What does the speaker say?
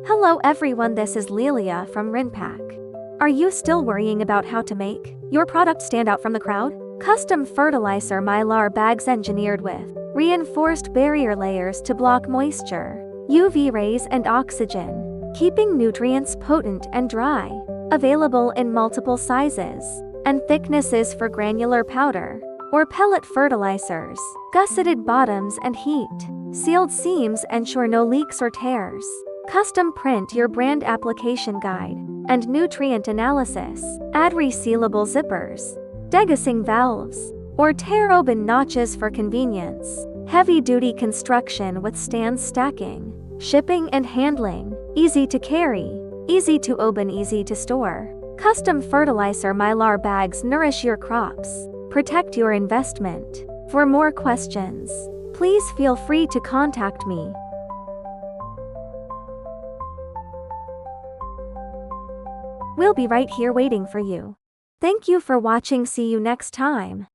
Hello everyone, this is Lilia from Rinpack. Are you still worrying about how to make your product stand out from the crowd? Custom Fertilizer Mylar bags engineered with reinforced barrier layers to block moisture, UV rays and oxygen, keeping nutrients potent and dry. Available in multiple sizes and thicknesses for granular powder or pellet fertilizers. Gusseted bottoms and heat, sealed seams ensure no leaks or tears. Custom print your brand application guide and nutrient analysis. Add resealable zippers, degaussing valves, or tear open notches for convenience. Heavy-duty construction withstands stacking, shipping and handling. Easy to carry, easy to open, easy to store. Custom Fertilizer Mylar bags nourish your crops, protect your investment. For more questions, please feel free to contact me. We'll be right here waiting for you. Thank you for watching. See you next time.